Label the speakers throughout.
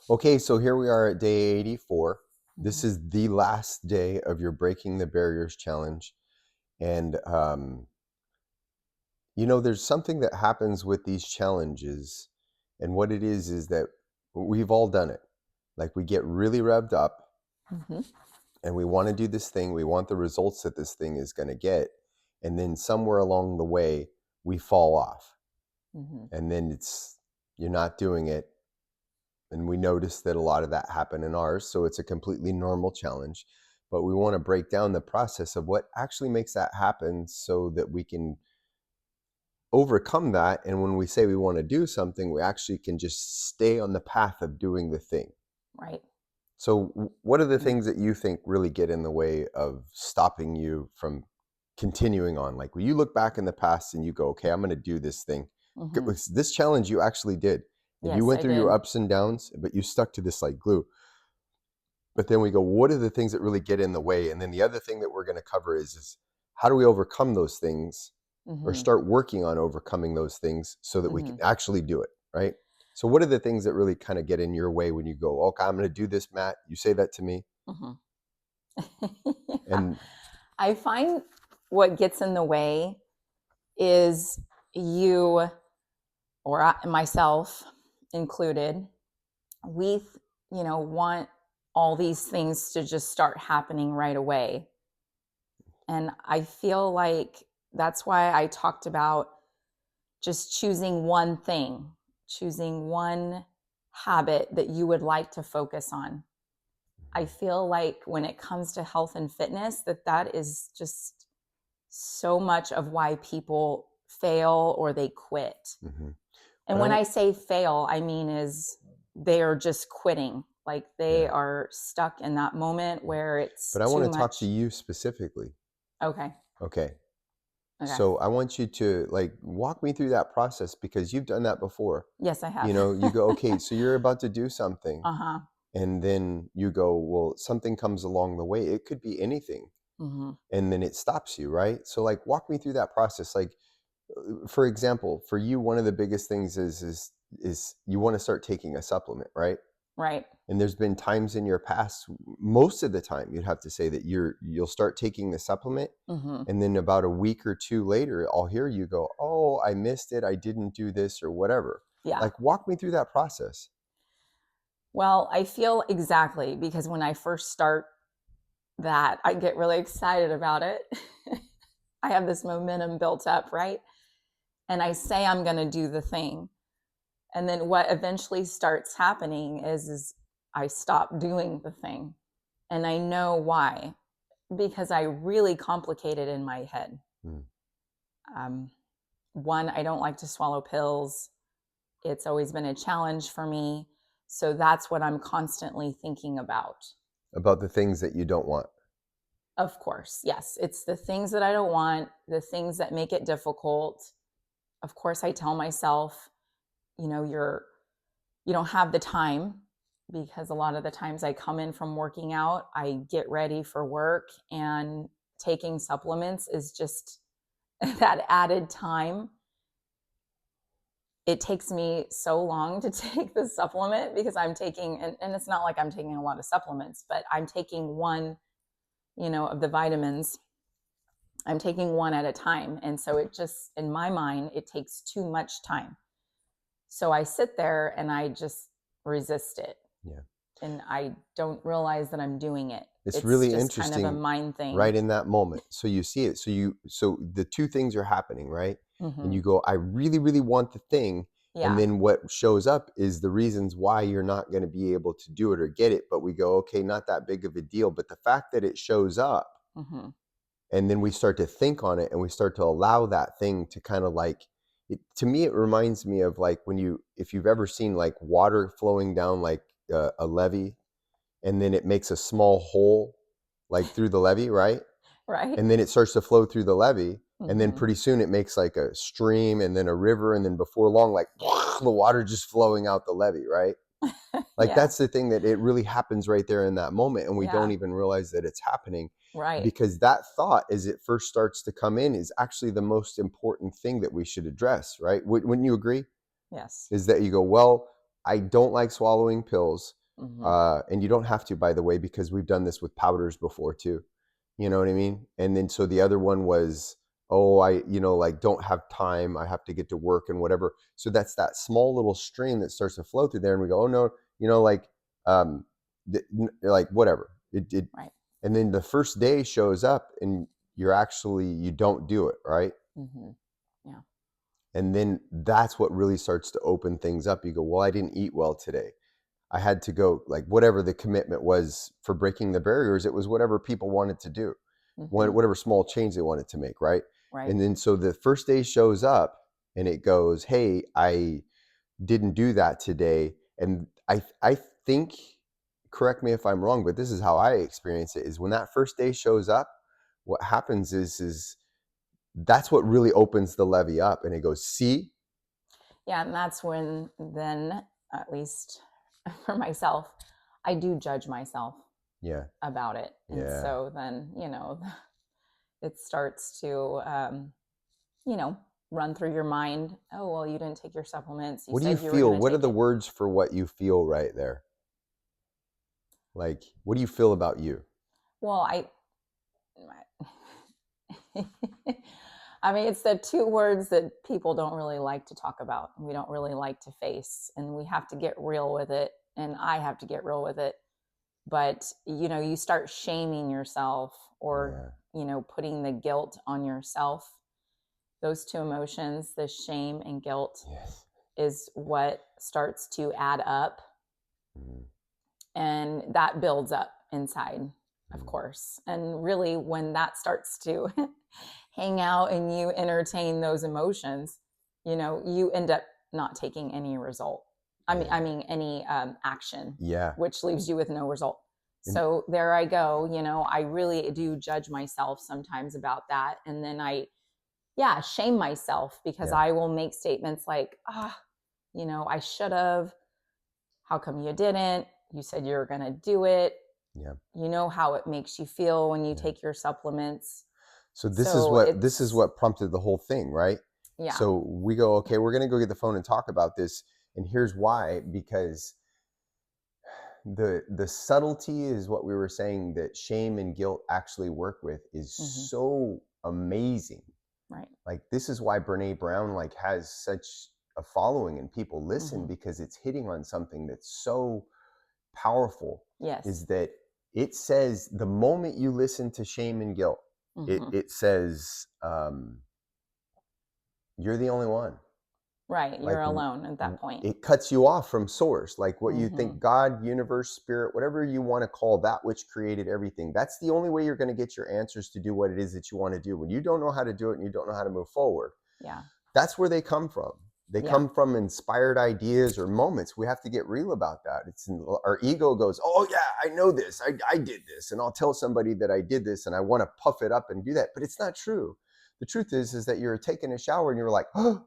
Speaker 1: Okay, so here we are at day 84. This
Speaker 2: Mhm.
Speaker 1: is the last day of your Breaking the Barriers challenge. And, there's something that happens with these challenges. And what it is that we've all done it. Like we get really revved up
Speaker 2: Mhm.
Speaker 1: and we want to do this thing. We want the results that this thing is going to get. And then somewhere along the way, we fall off.
Speaker 2: Mhm.
Speaker 1: And then you're not doing it. And we notice that a lot of that happened in ours. So it's a completely normal challenge. But we want to break down the process of what actually makes that happen so that we can overcome that. And when we say we want to do something, we actually can just stay on the path of doing the thing.
Speaker 2: Right.
Speaker 1: So, what are the
Speaker 2: Mhm.
Speaker 1: things that you think really get in the way of stopping you from continuing on? Like when you look back in the past and you go, okay, I'm going to do this thing.
Speaker 2: Mhm.
Speaker 1: This challenge you actually did. And you
Speaker 2: Yes,
Speaker 1: went
Speaker 2: I
Speaker 1: through your
Speaker 2: did.
Speaker 1: ups and downs, but you stuck to this like glue. But then we go, what are the things that really get in the way? And then the other thing that we're going to cover is how do we overcome those things or
Speaker 2: Mhm.
Speaker 1: start working on overcoming those things so that we can
Speaker 2: Mhm.
Speaker 1: actually do it, right? So what are the things that really kind of get in your way when you go, okay, I'm going to do this, Matt? You say that to me.
Speaker 2: Mhm. Yeah.
Speaker 1: And
Speaker 2: I find what gets in the way is you or myself included. We, want all these things to just start happening right away. And I feel like that's why I talked about just choosing one thing, choosing one habit that you would like to focus on. I feel like when it comes to health and fitness, that is just so much of why people fail or they quit.
Speaker 1: mm-hmm.
Speaker 2: And when I say fail, I mean is they are just quitting. Like they
Speaker 1: Yeah,
Speaker 2: are stuck in that moment where
Speaker 1: but
Speaker 2: it's
Speaker 1: I want
Speaker 2: too
Speaker 1: to talk to
Speaker 2: much.
Speaker 1: you specifically.
Speaker 2: Okay.
Speaker 1: Okay.
Speaker 2: Okay.
Speaker 1: So I want you to like walk me through that process because you've done that before.
Speaker 2: Yes, I
Speaker 1: You
Speaker 2: have.
Speaker 1: know, you go, okay, so you're about to do something.
Speaker 2: Uh-huh.
Speaker 1: And then you go, well, something comes along the way. It could be anything.
Speaker 2: Mm-hmm.
Speaker 1: And then it stops you, right? So like walk me through that process. Like for example, for you, one of the biggest things is you want to start taking a supplement, right?
Speaker 2: Right.
Speaker 1: And there's been times in your past, most of the time, you'd have to say that you'll start taking the supplement,
Speaker 2: Mm-hmm.
Speaker 1: and then about a week or two later, I'll hear you go, "Oh, I missed it. I didn't do this or whatever."
Speaker 2: Yeah.
Speaker 1: Like walk me through that process.
Speaker 2: Well, I feel exactly because when I first start that, I get really excited about it. I have this momentum built up, right? And I say I'm going to do the thing. And then what eventually starts happening is I stop doing the thing. And I know why, because I really complicate it in my head.
Speaker 1: Hmm.
Speaker 2: Um, One, I don't like to swallow pills. It's always been a challenge for me. So that's what I'm constantly thinking about.
Speaker 1: About the things that you don't want.
Speaker 2: Of course, yes. It's the things that I don't want, the things that make it difficult. Of course, I tell myself, you don't have the time because a lot of the times I come in from working out, I get ready for work, and taking supplements is just that added time. It takes me so long to take the supplement because I'm taking, and it's not like I'm taking a lot of supplements, but I'm taking one, of the vitamins. I'm taking one at a time. And so it just, in my mind, it takes too much time. So I sit there and I just resist it.
Speaker 1: Yeah.
Speaker 2: And I don't realize that I'm doing it.
Speaker 1: It's
Speaker 2: It's
Speaker 1: really
Speaker 2: just kind of a
Speaker 1: interesting
Speaker 2: mind
Speaker 1: right
Speaker 2: thing.
Speaker 1: in that moment. So you see it. So the two things are happening, right? And
Speaker 2: Hmm.
Speaker 1: you go, I really, really want the thing. And
Speaker 2: Yeah.
Speaker 1: then what shows up is the reasons why you're not going to be able to do it or get it. But we go, okay, not that big of a deal. But the fact that it shows up,
Speaker 2: Hmm.
Speaker 1: and then we start to think on it and we start to allow that thing to kind of like to me it reminds me of like when you if you've ever seen like water flowing down like a levee, and then it makes a small hole like through the levee, right?
Speaker 2: Right.
Speaker 1: And then it starts to flow through the levee, and then
Speaker 2: Hmm.
Speaker 1: pretty soon it makes like a stream and then a river, and then before long like the water just flowing out the levee, right? Like
Speaker 2: Yeah.
Speaker 1: that's the thing, that it really happens right there in that moment and we don't
Speaker 2: Yeah.
Speaker 1: even realize that it's happening,
Speaker 2: Right.
Speaker 1: because that thought as it first starts to come in is actually the most important thing that we should address, right? Wouldn't you agree?
Speaker 2: Yes.
Speaker 1: Is that you go, well, I don't like swallowing pills.
Speaker 2: Hmm.
Speaker 1: And you don't have to, by the way, because we've done this with powders before too. You know what I mean? And then so the other one was, oh, like don't have time. I have to get to work and whatever. So that's that small little stream that starts to flow through there. And we go, oh no, um, like whatever.
Speaker 2: Right.
Speaker 1: And then the first day shows up and you don't do it, right?
Speaker 2: Hmm. Yeah.
Speaker 1: And then that's what really starts to open things up. You go, well, I didn't eat well today. I had to go, like whatever the commitment was for breaking the barriers, it was whatever people wanted to do,
Speaker 2: Hmm.
Speaker 1: whatever small change they wanted to make, right?
Speaker 2: Right.
Speaker 1: And then so the first day shows up and it goes, hey, I didn't do that today. And I think, correct me if I'm wrong, but this is how I experience it, is when that first day shows up, what happens is that's what really opens the levee up and it goes, see?
Speaker 2: Yeah, and that's when then, at least for myself, I do judge myself
Speaker 1: Yeah.
Speaker 2: about it. And
Speaker 1: Yeah.
Speaker 2: so then, it starts to, run through your mind. Oh, well, you didn't take your supplements. You
Speaker 1: What do you
Speaker 2: said you were
Speaker 1: feel?
Speaker 2: going to
Speaker 1: What are
Speaker 2: take
Speaker 1: the
Speaker 2: it.
Speaker 1: words for what you feel right there? Like, what do you feel about you?
Speaker 2: Well, I mean, it's the two words that people don't really like to talk about. We don't really like to face, and we have to get real with it. And I have to get real with it. But, you start shaming yourself or,
Speaker 1: Yeah.
Speaker 2: putting the guilt on yourself. Those two emotions, the shame and guilt,
Speaker 1: Yes.
Speaker 2: is what starts to add up.
Speaker 1: Mm.
Speaker 2: And that builds up inside, of
Speaker 1: Mm.
Speaker 2: course. And really, when that starts to hang out and you entertain those emotions, you end up not taking any result.
Speaker 1: Yeah.
Speaker 2: I mean, any action,
Speaker 1: Yeah.
Speaker 2: which leaves you with no result.
Speaker 1: And
Speaker 2: So there I go. I really do judge myself sometimes about that. And then shame myself because
Speaker 1: yeah.
Speaker 2: I will make statements like, I should have. How come you didn't? You said you were going to do it.
Speaker 1: Yeah.
Speaker 2: You know how it makes you feel when you
Speaker 1: Yeah.
Speaker 2: take your supplements.
Speaker 1: So
Speaker 2: So
Speaker 1: this is what prompted the whole thing, right?
Speaker 2: yeah.
Speaker 1: So we go, okay, we're gonna go get the phone and talk about this. And here's why, because the subtlety is what we were saying that shame and guilt actually work with is
Speaker 2: Mm-hmm.
Speaker 1: so amazing.
Speaker 2: Right.
Speaker 1: Like this is why Brene Brown has such a following and people listen,
Speaker 2: Mm-hmm.
Speaker 1: because it's hitting on something that's so powerful.
Speaker 2: Yes.
Speaker 1: Is that it says the moment you listen to shame and guilt,
Speaker 2: Mm-hmm.
Speaker 1: it says you're the only one.
Speaker 2: Right.
Speaker 1: Like
Speaker 2: You're alone at that point.
Speaker 1: it cuts you off from source, like what you
Speaker 2: Mm-hmm.
Speaker 1: think, God, universe, spirit, whatever you want to call that which created everything. That's the only way you're going to get your answers to do what it is that you want to do. When you don't know how to do it and you don't know how to move forward,
Speaker 2: Yeah.
Speaker 1: that's where they come from. They come from inspired ideas or moments. We have to get real about that. Our ego goes, oh yeah, I know this. I did this. And I'll tell somebody that I did this and I want to puff it up and do that. But it's not true. The truth is that you're taking a shower and you're like, oh,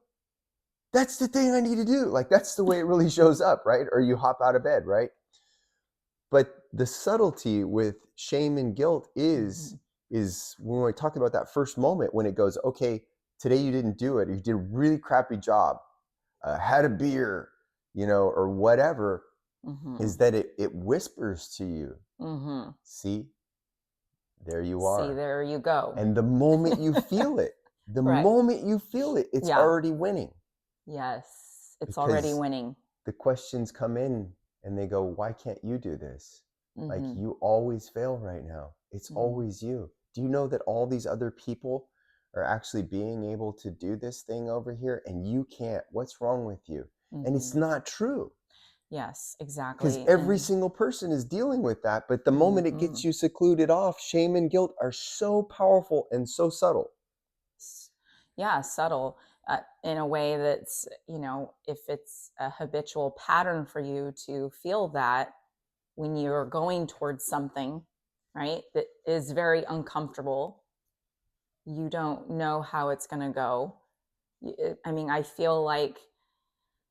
Speaker 1: that's the thing I need to do. Like that's the way it really shows up, right? Or you hop out of bed, right? But the subtlety with shame and guilt is when we talk about that first moment when it goes, okay, today you didn't do it. You did a really crappy job. Had a beer, or whatever, is that it whispers to you, see, there you are.
Speaker 2: See, there you go.
Speaker 1: And the moment you feel it,
Speaker 2: Right.
Speaker 1: moment you feel it, it's already winning.
Speaker 2: Yes, it's
Speaker 1: Because
Speaker 2: already winning.
Speaker 1: The questions come in and they go, why can't you do this? Like you always fail right now. It's always you. Do you know that all these other people are actually being able to do this thing over here and you can't? What's wrong with you? And it's not true.
Speaker 2: Yes, exactly.
Speaker 1: Because every single person is dealing with that. But the moment it gets you secluded off, shame and guilt are so powerful and so subtle.
Speaker 2: Yeah, subtle in a way that's, if it's a habitual pattern for you to feel that when you're going towards something, right, that is very uncomfortable, you don't know how it's going to go. I mean, I feel like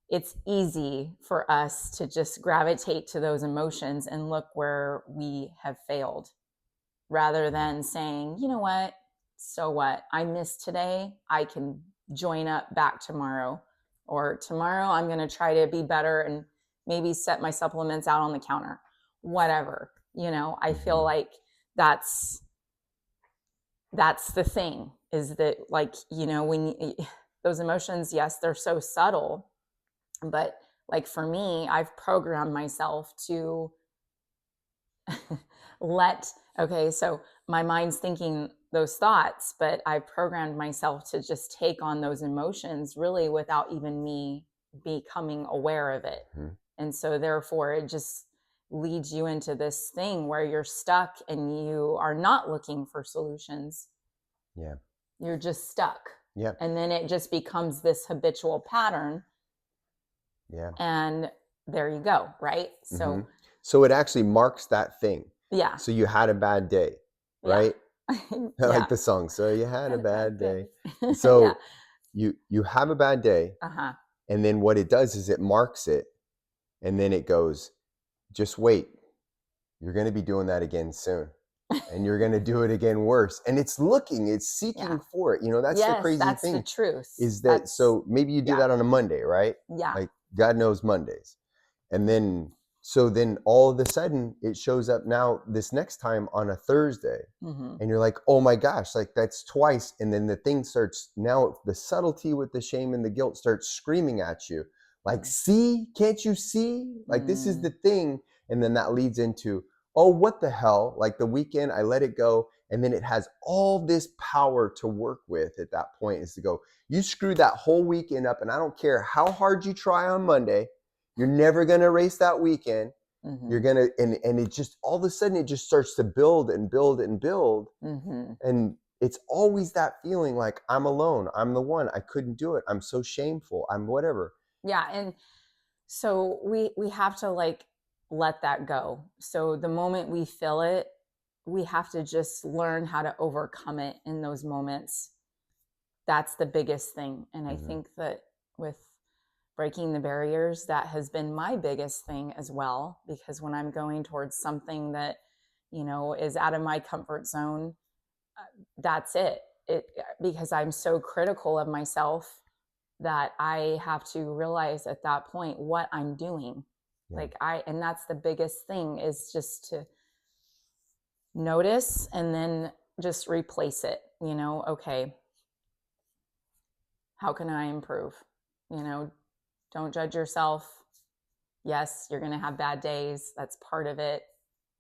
Speaker 2: it's easy for us to just gravitate to those emotions and look where we have failed rather than saying, you know what, so what? I missed today. I can join up back tomorrow, or tomorrow I'm going to try to be better and maybe set my supplements out on the counter, whatever. I feel like that's the thing, is that, like, when those emotions, yes, they're so subtle, but like for me, I've programmed myself to so my mind's thinking those thoughts, but I programmed myself to just take on those emotions really without even me becoming aware of it.
Speaker 1: Mm-hmm.
Speaker 2: And so therefore it just leads you into this thing where you're stuck and you are not looking for solutions.
Speaker 1: Yeah.
Speaker 2: You're just stuck.
Speaker 1: Yeah.
Speaker 2: And then it just becomes this habitual pattern.
Speaker 1: Yeah.
Speaker 2: And there you go, right?
Speaker 1: Mm-hmm. So it actually marks that thing.
Speaker 2: Yeah.
Speaker 1: So you had a bad day, right?
Speaker 2: Yeah.
Speaker 1: I like the song. So you had a bad day. So you have a bad day.
Speaker 2: Uh-huh.
Speaker 1: And then what it does is it marks it. And then it goes, just wait. You're going to be doing that again soon. And you're going to do it again worse. And it's seeking for it. That's the crazy
Speaker 2: that's
Speaker 1: thing.
Speaker 2: The truth.
Speaker 1: Is that, so maybe you do that on a Monday, right?
Speaker 2: Yeah.
Speaker 1: Like God knows Mondays. And then, so then all of a sudden it shows up now this next time on a Thursday.
Speaker 2: Mm-hmm.
Speaker 1: And you're like, oh my gosh, like that's twice. And then the thing starts, now the subtlety with the shame and the guilt starts screaming at you. Like, see, can't you see? Like, this is the thing. And then that leads into, oh, what the hell? Like the weekend, I let it go. And then it has all this power to work with at that point, is to go, you screw that whole weekend up. And I don't care how hard you try on Monday, you're never going to erase that weekend. Mm-hmm. You're going to, and it just, all of a sudden it just starts to build and build and build. Mm-hmm. And it's always that feeling like I'm alone. I'm the one. I couldn't do it. I'm so shameful. I'm whatever.
Speaker 2: Yeah. And so we have to like let that go. So the moment we feel it, we have to just learn how to overcome it in those moments. That's the biggest thing. And I think that with breaking the barriers, that has been my biggest thing as well, because when I'm going towards something that, is out of my comfort zone, that's it, because I'm so critical of myself that I have to realize at that point what I'm doing. Yeah. And that's the biggest thing, is just to notice and then just replace it. Okay, how can I improve? Don't judge yourself. Yes, you're going to have bad days. That's part of it.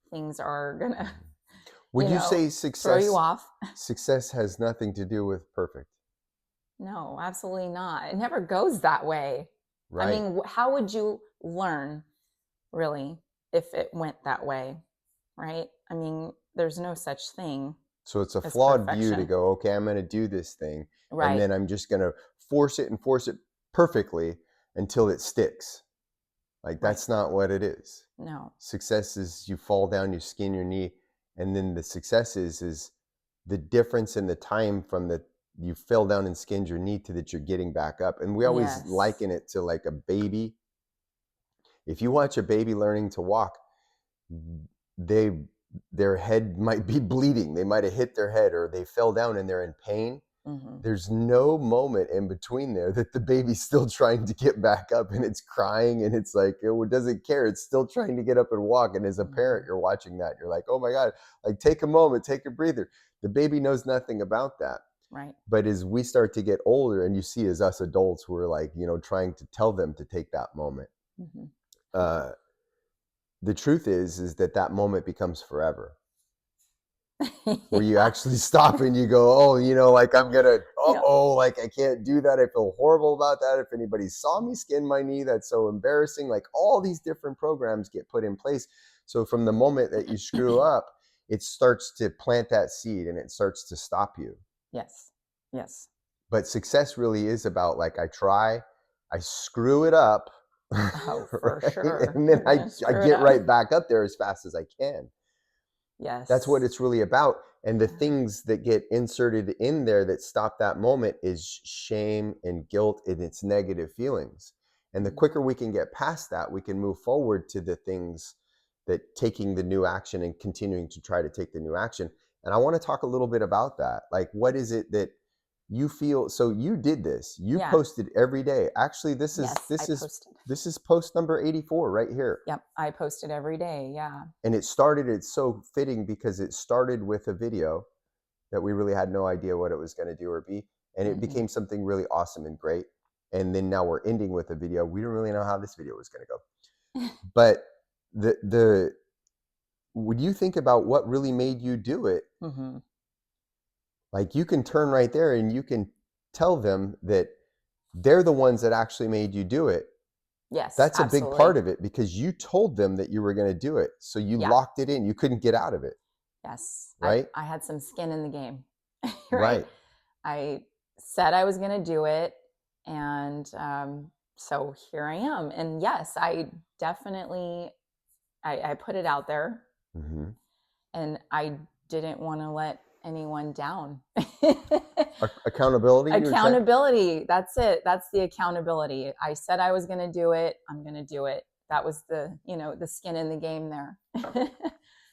Speaker 2: Things are going to,
Speaker 1: would you say success
Speaker 2: throw you off?
Speaker 1: Success has nothing to do with perfect.
Speaker 2: No, absolutely not. It never goes that way. Right. I mean, how would you learn, really, if it went that way? Right? I mean, there's no such thing.
Speaker 1: So it's a flawed view to go, okay, I'm going to do this thing. Right. And then I'm just going to force it perfectly until it sticks. Like, that's not what it is.
Speaker 2: No.
Speaker 1: Success is you fall down, you skin your knee. And then the success is the difference in the time from you fell down and skinned your knee to that you're getting back up. And we always liken it to like a baby. If you watch a baby learning to walk, their head might be bleeding. They might have hit their head, or they fell down and they're in pain. Mm-hmm. There's no moment in between there that the baby's still trying to get back up, and it's crying, and it's like, it doesn't care. It's still trying to get up and walk. And as a parent, you're watching that. You're like, oh my God, like, take a moment, take a breather. The baby knows nothing about that.
Speaker 2: Right.
Speaker 1: But as we start to get older, and you see as us adults, we're like, trying to tell them to take that moment. Mm-hmm. The truth is that moment becomes forever. Where you actually stop and you go, oh, like I'm gonna, like I can't do that. I feel horrible about that. If anybody saw me skin my knee, that's so embarrassing. Like, all these different programs get put in place. So from the moment that you screw up, it starts to plant that seed, and it starts to stop you.
Speaker 2: Yes. Yes.
Speaker 1: But success really is about, like, I try, I screw it up.
Speaker 2: Oh, for right? Sure.
Speaker 1: And then I get right back up there as fast as I can.
Speaker 2: Yes.
Speaker 1: That's what it's really about. And the things that get inserted in there that stop that moment is shame and guilt and its negative feelings. And the quicker we can get past that, we can move forward to the things that taking the new action and continuing to try to take the new action. And I want to talk a little bit about that. Like, what is it that you feel, so you did this, you
Speaker 2: Yeah.
Speaker 1: posted every day. Actually,
Speaker 2: Yes, I posted.
Speaker 1: this is post number 84 right here.
Speaker 2: Yep, I posted every day. Yeah.
Speaker 1: And it's so fitting because it started with a video that we really had no idea what it was going to do or be, and it
Speaker 2: Mm-mm.
Speaker 1: became something really awesome and great. And then now we're ending with a video. We don't really know how this video was going to go, but the when you think about what really made you do it,
Speaker 2: Mm-hmm.
Speaker 1: like, you can turn right there and you can tell them that they're the ones that actually made you do it.
Speaker 2: Yes,
Speaker 1: That's a big
Speaker 2: absolutely.
Speaker 1: part of it because you told them that you were going to do it. So you
Speaker 2: Yeah.
Speaker 1: locked it in. You couldn't get out of it,
Speaker 2: Yes.
Speaker 1: right?
Speaker 2: I had some skin in the game, right?
Speaker 1: Right.
Speaker 2: I said I was going to do it. And so here I am. And yes, I definitely, I put it out there,
Speaker 1: Mm-hmm.
Speaker 2: and I didn't want to let anyone down.
Speaker 1: Accountability, you would say?
Speaker 2: Accountability. That's it. That's the accountability. I said I was going to do it. I'm going to do it. That was the, the skin in the game there.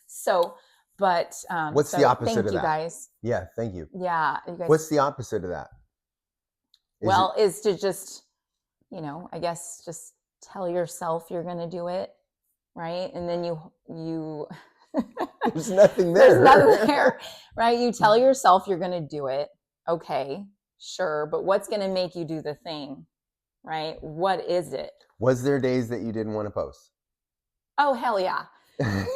Speaker 2: So, but,
Speaker 1: What's the
Speaker 2: so
Speaker 1: opposite
Speaker 2: thank
Speaker 1: of
Speaker 2: you
Speaker 1: that?
Speaker 2: guys.
Speaker 1: Yeah, thank you.
Speaker 2: Yeah. You guys.
Speaker 1: What's the opposite of that? Is it,
Speaker 2: Well, is to just, I guess just tell yourself you're going to do it. Right. And then you,
Speaker 1: there's nothing there.
Speaker 2: there's nothing there, right? You tell yourself you're going to do it. Okay, sure. But what's going to make you do the thing, right? What is it?
Speaker 1: Was there days that you didn't want to post?
Speaker 2: Oh, hell yeah.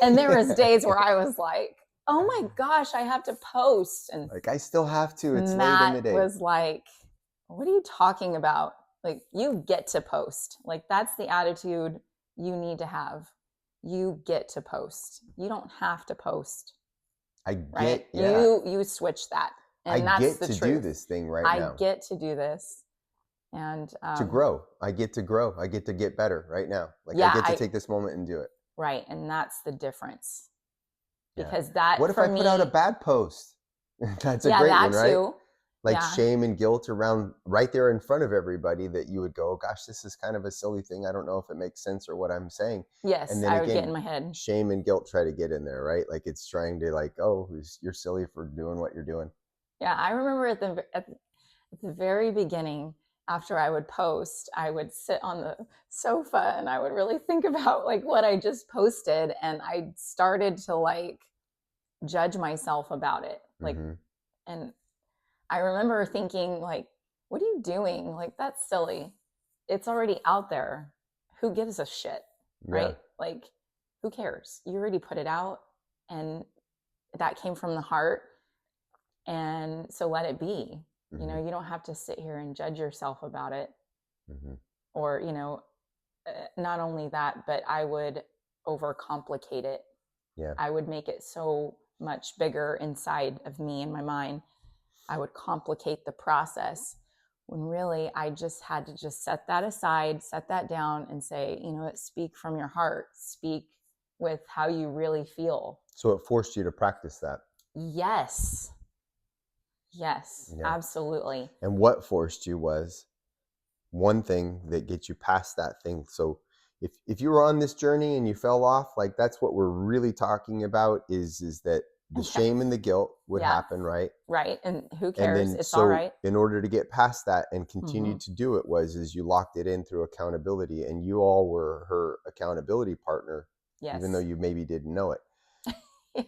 Speaker 2: And there was days where I was like, oh my gosh, I have to post. And
Speaker 1: like, I still have to. It's
Speaker 2: Matt
Speaker 1: late in the day.
Speaker 2: was like, what are you talking about? Like, you get to post. Like, that's the attitude you need to have. You get to post. You don't have to post.
Speaker 1: I
Speaker 2: Right?
Speaker 1: get, yeah.
Speaker 2: You switch that. And
Speaker 1: I
Speaker 2: that's
Speaker 1: get
Speaker 2: the
Speaker 1: to
Speaker 2: truth.
Speaker 1: do this thing right
Speaker 2: I
Speaker 1: now.
Speaker 2: get to do this. And
Speaker 1: To grow. I get to grow. I get to get better right now. Like,
Speaker 2: yeah,
Speaker 1: I get to take this moment and do it.
Speaker 2: Right. And that's the difference.
Speaker 1: Yeah.
Speaker 2: Because that,
Speaker 1: what if
Speaker 2: for
Speaker 1: I put out a bad post? That's a
Speaker 2: yeah,
Speaker 1: great
Speaker 2: that
Speaker 1: one, right?
Speaker 2: too.
Speaker 1: Like,
Speaker 2: Yeah.
Speaker 1: shame and guilt around right there in front of everybody, that you would go, oh, gosh, this is kind of a silly thing. I don't know if it makes sense or what I'm saying.
Speaker 2: Yes,
Speaker 1: And then
Speaker 2: I would get
Speaker 1: again,
Speaker 2: in my head.
Speaker 1: shame and guilt try to get in there, right? Like, it's trying to, like, oh, you're silly for doing what you're doing.
Speaker 2: Yeah, I remember at the very beginning, after I would post, I would sit on the sofa and I would really think about like what I just posted, and I started to like judge myself about it. Like,
Speaker 1: Mm-hmm.
Speaker 2: and I remember thinking like, what are you doing? Like, that's silly. It's already out there. Who gives a shit? Right?
Speaker 1: Yeah.
Speaker 2: Like, who cares? You already put it out, and that came from the heart. And so let it be.
Speaker 1: Mm-hmm.
Speaker 2: You don't have to sit here and judge yourself about it.
Speaker 1: Mm-hmm.
Speaker 2: Or, not only that, but I would overcomplicate it.
Speaker 1: Yeah.
Speaker 2: I would make it so much bigger inside of me and my mind. I would complicate the process when really I just had to just set that aside, set that down, and say, speak from your heart, speak with how you really feel.
Speaker 1: So it forced you to practice that.
Speaker 2: Yes. Yes,
Speaker 1: Yeah.
Speaker 2: absolutely.
Speaker 1: And what forced you was one thing that gets you past that thing. So if you were on this journey and you fell off, like, that's what we're really talking about, is that the shame and the guilt would happen, right?
Speaker 2: Right. And who
Speaker 1: And
Speaker 2: cares?
Speaker 1: then,
Speaker 2: It's
Speaker 1: so
Speaker 2: all right.
Speaker 1: in order to get past that and continue
Speaker 2: Mhm.
Speaker 1: to do it, is you locked it in through accountability, and you all were her accountability partner, even though
Speaker 2: Yes.
Speaker 1: you maybe didn't know it.
Speaker 2: Yeah.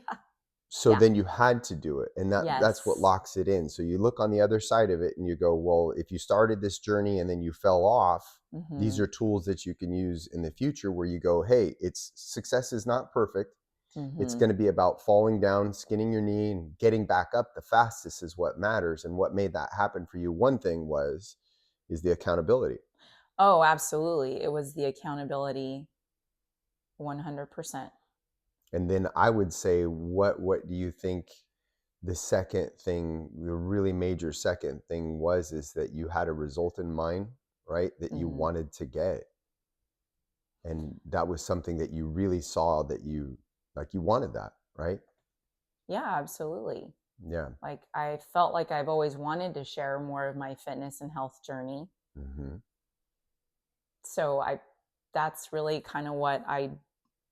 Speaker 1: So
Speaker 2: Yeah.
Speaker 1: then you had to do it, and that's what
Speaker 2: Yes.
Speaker 1: locks it in. So you look on the other side of it and you go, well, if you started this journey and then you fell off, these
Speaker 2: Mhm.
Speaker 1: are tools that you can use in the future, where you go, hey, success is not perfect. It's
Speaker 2: Mhm.
Speaker 1: going to be about falling down, skinning your knee, and getting back up the fastest is what matters. And what made that happen for you, one thing is the accountability.
Speaker 2: Oh, absolutely. It was the accountability, 100%.
Speaker 1: And then I would say, what do you think the second thing, the really major second thing was, is that you had a result in mind, right? That you
Speaker 2: Mhm.
Speaker 1: wanted to get. And that was something that you really saw, that you wanted that, right?
Speaker 2: Yeah, absolutely.
Speaker 1: Yeah.
Speaker 2: Like, I felt like I've always wanted to share more of my fitness and health journey.
Speaker 1: Mm-hmm.
Speaker 2: So that's really kind of what I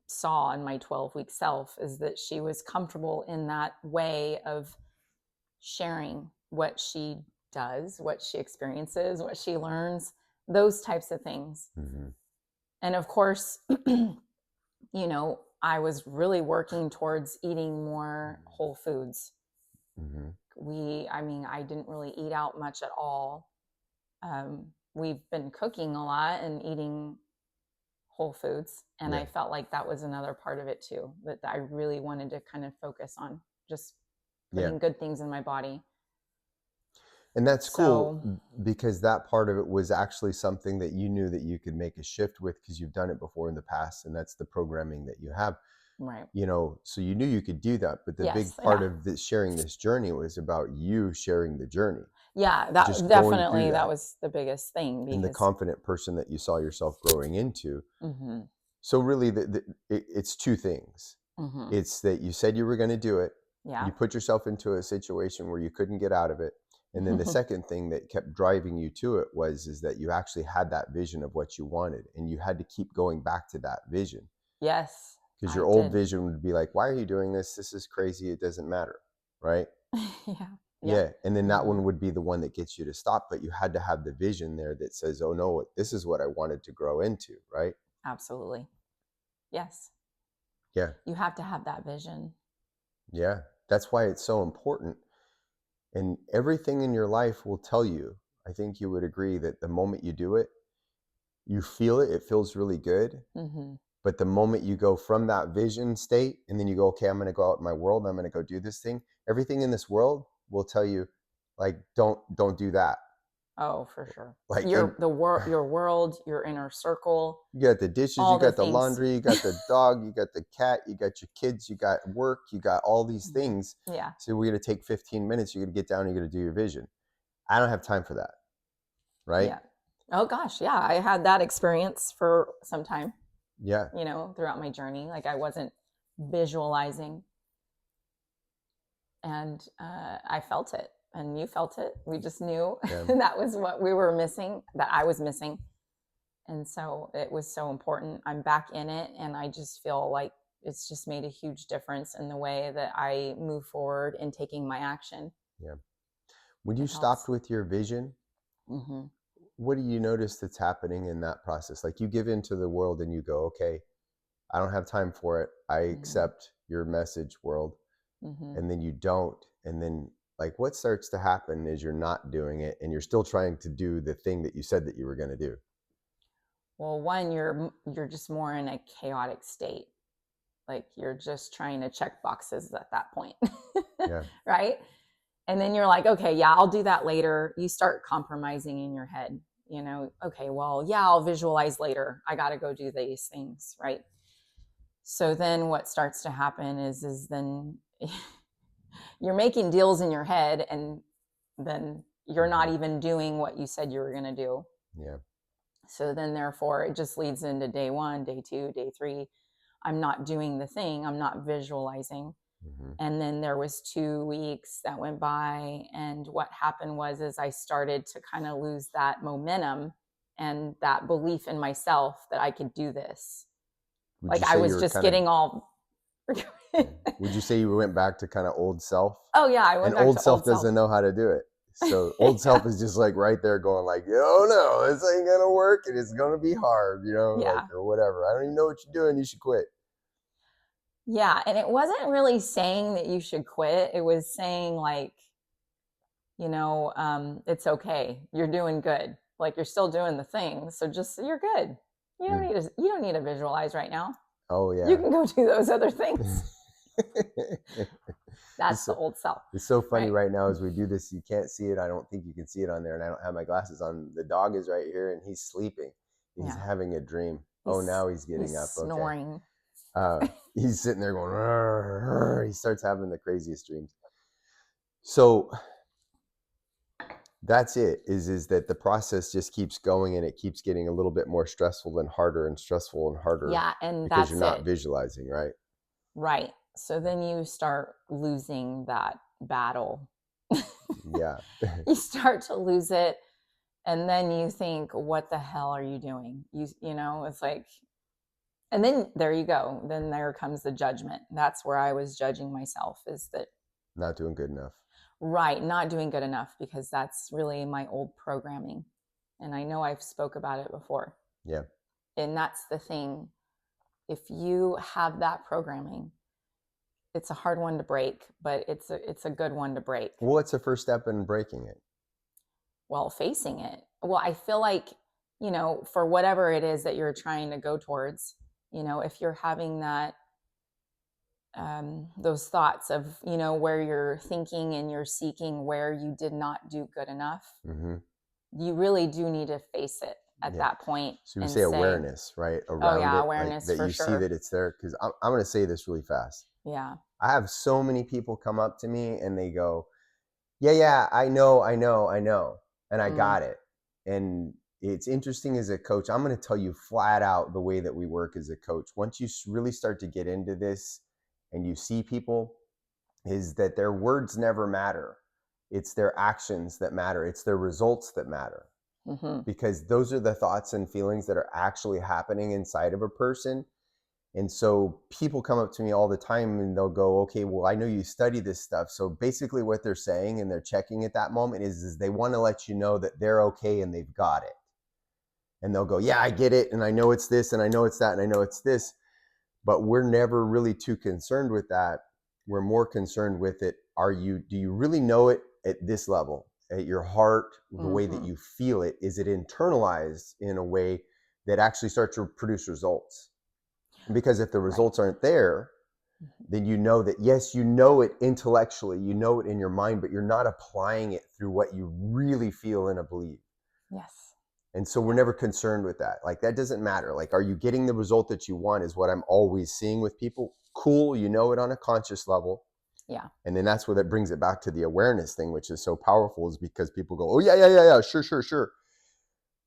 Speaker 2: saw in my 12-week self, is that she was comfortable in that way of sharing what she does, what she experiences, what she learns, those types of things.
Speaker 1: Mm-hmm.
Speaker 2: And of course, I was really working towards eating more whole foods.
Speaker 1: Mm-hmm.
Speaker 2: I didn't really eat out much at all. We've been cooking a lot and eating whole foods. And
Speaker 1: Yeah.
Speaker 2: I felt like that was another part of it too, that I really wanted to kind of focus on just
Speaker 1: Yeah.
Speaker 2: putting good things in my body.
Speaker 1: And that's cool
Speaker 2: So,
Speaker 1: because that part of it was actually something that you knew that you could make a shift with because you've done it before in the past. And that's the programming that you have,
Speaker 2: right.
Speaker 1: so you knew you could do that. But the big
Speaker 2: Yes.
Speaker 1: part
Speaker 2: Yeah.
Speaker 1: of this sharing this journey was about you sharing the journey,
Speaker 2: Yeah. That
Speaker 1: just going through
Speaker 2: definitely, that
Speaker 1: that,
Speaker 2: was the biggest thing
Speaker 1: and the
Speaker 2: because,
Speaker 1: confident person that you saw yourself growing into.
Speaker 2: mm-hmm,
Speaker 1: So really, it's two things.
Speaker 2: mm-hmm,
Speaker 1: It's that you said you were going to do it.
Speaker 2: yeah.
Speaker 1: You put yourself into a situation where you couldn't get out of it. And then the second thing that kept driving you to it is that you actually had that vision of what you wanted, and you had to keep going back to that vision,
Speaker 2: Yes,
Speaker 1: because
Speaker 2: I
Speaker 1: your old
Speaker 2: did.
Speaker 1: vision would be like, why are you doing this? This is crazy. It doesn't matter. Right.
Speaker 2: Yeah. Yep.
Speaker 1: Yeah. And then that
Speaker 2: Mm-hmm.
Speaker 1: one would be the one that gets you to stop, but you had to have the vision there that says, oh no, this is what I wanted to grow into. Right.
Speaker 2: Absolutely. Yes.
Speaker 1: Yeah.
Speaker 2: You have to have that vision.
Speaker 1: Yeah. That's why it's so important. And everything in your life will tell you, I think you would agree, that the moment you do it, you feel it, it feels really good.
Speaker 2: Mm-hmm.
Speaker 1: But the moment you go from that vision state and then you go, okay, I'm going to go out in my world, I'm going to go do this thing, everything in this world will tell you, like, don't do that.
Speaker 2: Oh, for sure.
Speaker 1: Like, and
Speaker 2: Your world, your inner circle,
Speaker 1: you got the dishes, you
Speaker 2: all the
Speaker 1: got the
Speaker 2: things.
Speaker 1: laundry, you got the dog, you got the cat, you got your kids, you got work, you got all these things.
Speaker 2: Yeah.
Speaker 1: So we're going to take 15 minutes. You're going to get down, you're going to do your vision. I don't have time for that. Right.
Speaker 2: Yeah. Oh gosh, yeah. I had that experience for some time,
Speaker 1: Yeah.
Speaker 2: throughout my journey. Like I wasn't visualizing, and I felt it, and you felt it. We just knew
Speaker 1: Yeah.
Speaker 2: that was what we were missing, that I was missing. And so it was so important. I'm back in it, and I just feel like it's just made a huge difference in the way that I move forward in taking my action.
Speaker 1: Yeah. When you
Speaker 2: It
Speaker 1: stopped
Speaker 2: helps.
Speaker 1: with your vision,
Speaker 2: Mm-hmm.
Speaker 1: what do you notice that's happening in that process? Like, you give into the world and you go, okay, I don't have time for it. I
Speaker 2: Mm-hmm.
Speaker 1: accept your message, world.
Speaker 2: Mm-hmm.
Speaker 1: And then you don't. And then, like, what starts to happen is you're not doing it and you're still trying to do the thing that you said that you were going to do.
Speaker 2: Well, one, you're just more in a chaotic state. Like you're just trying to check boxes at that point.
Speaker 1: Yeah.
Speaker 2: Right? And then you're like, okay, yeah, I'll do that later. You start compromising in your head, okay, well, yeah, I'll visualize later. I got to go do these things, right? So then what starts to happen is then you're making deals in your head, and then you're not even doing what you said you were going to do.
Speaker 1: Yeah.
Speaker 2: So then therefore it just leads into day 1, day 2, day 3. I'm not doing the thing. I'm not visualizing.
Speaker 1: Mm-hmm.
Speaker 2: And then there was 2 weeks that went by, and what happened is I started to kind of lose that momentum and that belief in myself that I could do this.
Speaker 1: Would
Speaker 2: Like
Speaker 1: you
Speaker 2: I
Speaker 1: say you
Speaker 2: was
Speaker 1: were
Speaker 2: just
Speaker 1: kind
Speaker 2: getting all
Speaker 1: would you say you went back to kind of old self?
Speaker 2: Oh yeah, I went
Speaker 1: And
Speaker 2: back
Speaker 1: old
Speaker 2: to
Speaker 1: self
Speaker 2: old self.
Speaker 1: doesn't know how to do it. So old self is just like right there going like, oh no, this ain't gonna work and it's gonna be hard,
Speaker 2: Yeah.
Speaker 1: like, or whatever. I don't even know what you're doing. You should quit.
Speaker 2: Yeah, and it wasn't really saying that you should quit. It was saying like, it's okay. You're doing good. Like you're still doing the thing, so just you're good. You don't need to visualize right now.
Speaker 1: Oh
Speaker 2: You
Speaker 1: yeah.
Speaker 2: can go do those other things. That's the
Speaker 1: so,
Speaker 2: old self.
Speaker 1: it's so funny
Speaker 2: Right.
Speaker 1: right now as we do this. You can't see it. I don't think you can see it on there, and I don't have my glasses on. The dog is right here, and he's sleeping. He's
Speaker 2: Yeah.
Speaker 1: having a dream. Now he's getting up.
Speaker 2: Snoring.
Speaker 1: Okay. He's sitting there going. "Rrr, rrr." He starts having the craziest dreams. So that's it. Is that the process just keeps going, and it keeps getting a little bit more stressful and harder and stressful and harder.
Speaker 2: Yeah, and
Speaker 1: because
Speaker 2: that's
Speaker 1: you're not
Speaker 2: it.
Speaker 1: visualizing, right?
Speaker 2: Right. So then you start losing that battle.
Speaker 1: Yeah.
Speaker 2: You start to lose it, and then you think, what the hell are you doing? It's like, and then there you go. Then there comes the judgment. That's where I was judging myself, is that
Speaker 1: Not doing good enough.
Speaker 2: Right, not doing good enough, because that's really my old programming. And I know I've spoke about it before.
Speaker 1: Yeah.
Speaker 2: And that's the thing. If you have that programming, it's a hard one to break, but it's a good one to break.
Speaker 1: Well, what's the first step in breaking it?
Speaker 2: Well, facing it. Well, I feel like, for whatever it is that you're trying to go towards, if you're having that, those thoughts of, where you're thinking and you're seeking where you did not do good enough, you really do need to face it at that point.
Speaker 1: So you say awareness, right? Around it,
Speaker 2: awareness,
Speaker 1: like that
Speaker 2: for
Speaker 1: you
Speaker 2: sure.
Speaker 1: see that it's there. Because I'm going to say this really fast.
Speaker 2: Yeah.
Speaker 1: I have so many people come up to me and they go, yeah, I know. And I got it. And it's interesting as a coach. I'm going to tell you flat out the way that we work as a coach. Once you really start to get into this and you see people, is that their words never matter. It's their actions that matter. It's their results that matter. Because those are the thoughts and feelings that are actually happening inside of a person. And so people come up to me all the time and they'll go, okay, well, I know you study this stuff. So basically what they're saying and they're checking at that moment is they want to let you know that they're okay and they've got it. And they'll go, yeah, I get it. And I know it's this and I know it's that and I know it's this. But we're never really too concerned with that. We're more concerned with it. Do you really know it at this level? At your heart, the way that you feel it? Is it internalized in a way that actually starts to produce results? Because if the results aren't there, then you know that, yes, you know it intellectually, you know it in your mind, but you're not applying it through what you really feel and believe.
Speaker 2: Yes.
Speaker 1: And so we're never concerned with that. Like, that doesn't matter. Like, are you getting the result that you want is what I'm always seeing with people. Cool. You know it on a conscious level.
Speaker 2: Yeah.
Speaker 1: And then that's where that brings it back to the awareness thing, which is so powerful, is because people go, oh, yeah, sure.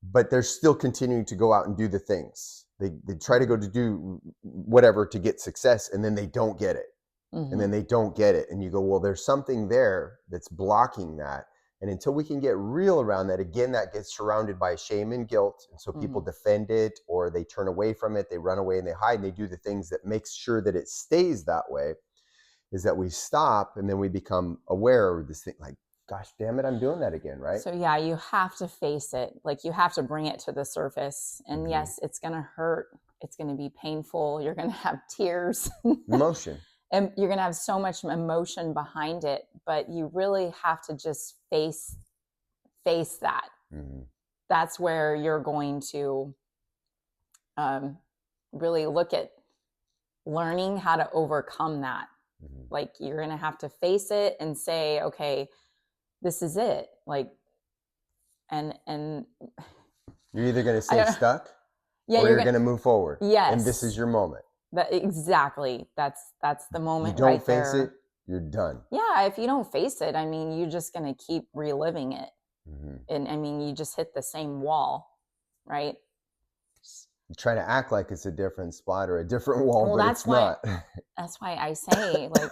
Speaker 1: But they're still continuing to go out and do the things. They try to go to do whatever to get success, and then they don't get it. And then they don't get it. And you go, well, there's something there that's blocking that. And until we can get real around that, again, that gets surrounded by shame and guilt. And so people defend it, or they turn away from it. They run away and they hide and they do the things that makes sure that it stays that way. Is that we stop and then we become aware of this thing, like, gosh, damn it, I'm doing that again, right?
Speaker 2: So yeah, you have to face it. Like, you have to bring it to the surface. And yes, it's going to hurt. It's going to be painful. You're going to have tears.
Speaker 1: Emotion.
Speaker 2: And you're going to have so much emotion behind it. But you really have to just face that. That's where you're going to really look at learning how to overcome that. Like, you're going to have to face it and say, okay, this is it. Like, and
Speaker 1: you're either going to stay stuck,
Speaker 2: or
Speaker 1: you're going to move forward.
Speaker 2: Yes.
Speaker 1: And this is your moment.
Speaker 2: Exactly. That's the moment.
Speaker 1: You don't
Speaker 2: right
Speaker 1: face
Speaker 2: there.
Speaker 1: it, you're done.
Speaker 2: Yeah. If you don't face it, I mean, you're just going to keep reliving it. And I mean, you just hit the same wall, right?
Speaker 1: You try to act like it's a different spot or a different wall, but it's not.
Speaker 2: That's why I say, like,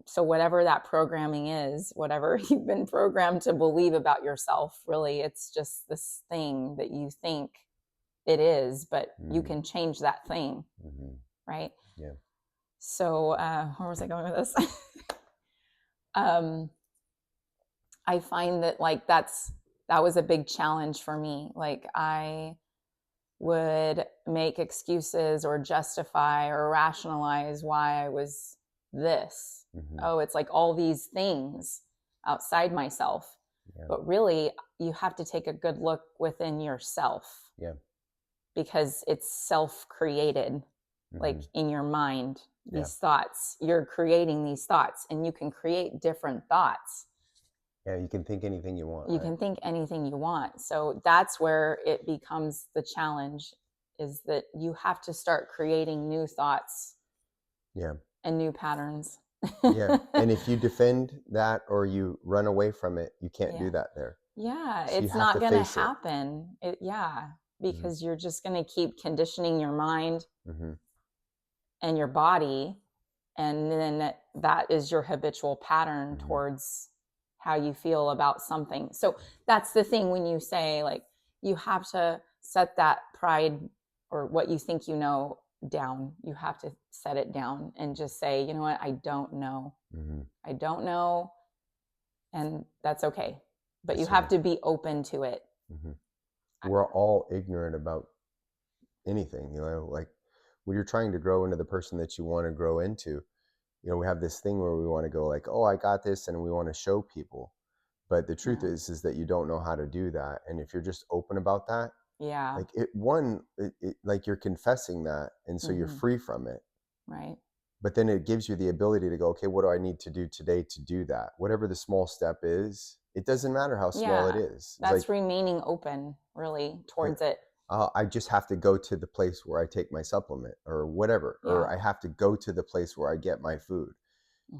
Speaker 2: so whatever that programming is, whatever you've been programmed to believe about yourself, really, it's just this thing that you think it is, but you can change that thing, right?
Speaker 1: Yeah.
Speaker 2: So where was I going with this? I find that, like, that was a big challenge for me. Like, I would make excuses or justify or rationalize why I was this. Oh, it's like all these things outside myself. But really, you have to take a good look within yourself. Yeah. Because it's self-created, like in your mind, these thoughts. You're creating these thoughts, and you can create different thoughts.
Speaker 1: Yeah, you can think anything you want.
Speaker 2: You can think anything you want. So that's where it becomes the challenge, is that you have to start creating new thoughts. Yeah. And new patterns.
Speaker 1: Yeah. And if you defend that or you run away from it, you can't do that there.
Speaker 2: Yeah. So it's not going to happen. Because you're just going to keep conditioning your mind and your body. And then that is your habitual pattern towards how you feel about something. So that's the thing when you say, like, you have to set that pride or what you think you know down. You have to set it down and just say, you know what, I don't know.
Speaker 1: Mm-hmm.
Speaker 2: I don't know. And that's okay. But you
Speaker 1: Yes,
Speaker 2: have
Speaker 1: sir.
Speaker 2: to be open to it.
Speaker 1: Mm-hmm. We're all ignorant about anything, like when you're trying to grow into the person that you want to grow into, we have this thing where we want to go like, oh, I got this, and we want to show people. But the truth
Speaker 2: Yeah.
Speaker 1: is that you don't know how to do that. And if you're just open about that,
Speaker 2: Yeah.
Speaker 1: like like you're confessing that. And so you're free from it.
Speaker 2: Right.
Speaker 1: But then it gives you the ability to go, okay, what do I need to do today to do that? Whatever the small step is, it doesn't matter how small it is. It's
Speaker 2: That's
Speaker 1: like,
Speaker 2: remaining open really towards it.
Speaker 1: I just have to go to the place where I take my supplement or whatever, or I have to go to the place where I get my food,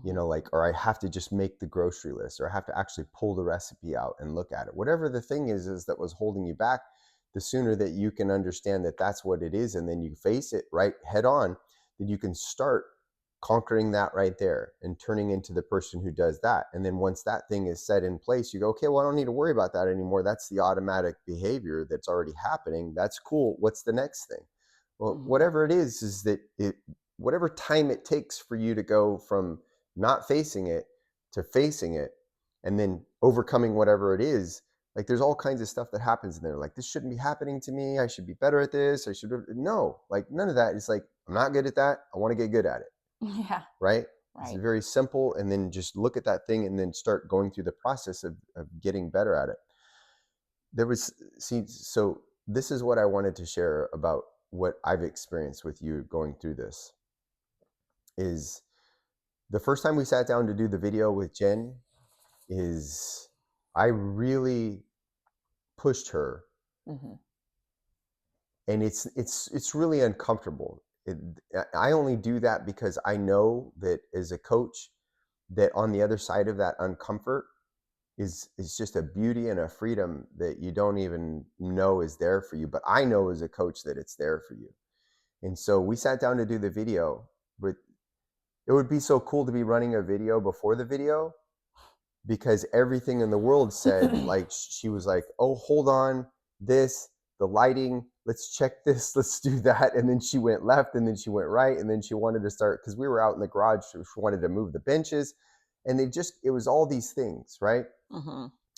Speaker 1: or I have to just make the grocery list, or I have to actually pull the recipe out and look at it. Whatever the thing is that was holding you back, the sooner that you can understand that that's what it is, and then you face it right head on, then you can start conquering that right there and turning into the person who does that. And then once that thing is set in place, you go, okay, well, I don't need to worry about that anymore. That's the automatic behavior that's already happening. That's cool. What's the next thing? Well, whatever it is that whatever time it takes for you to go from not facing it to facing it and then overcoming whatever it is, like there's all kinds of stuff that happens in there. Like, this shouldn't be happening to me. I should be better at this. No, like none of that. It's like, I'm not good at that. I want to get good at it.
Speaker 2: Yeah.
Speaker 1: Right.
Speaker 2: Right.
Speaker 1: It's very simple. And then just look at that thing and then start going through the process of getting better at it. So this is what I wanted to share about what I've experienced with you going through this. Is the first time we sat down to do the video with Jen, is I really pushed her, and it's really uncomfortable. I only do that because I know that as a coach, that on the other side of that uncomfort is just a beauty and a freedom that you don't even know is there for you. But I know as a coach that it's there for you. And so we sat down to do the video, but it would be so cool to be running a video before the video, because everything in the world said, like, she was like, oh, hold on, the lighting, let's check this, let's do that. And then she went left, and then she went right, and then she wanted to start, because we were out in the garage, she wanted to move the benches, and it was all these things, right?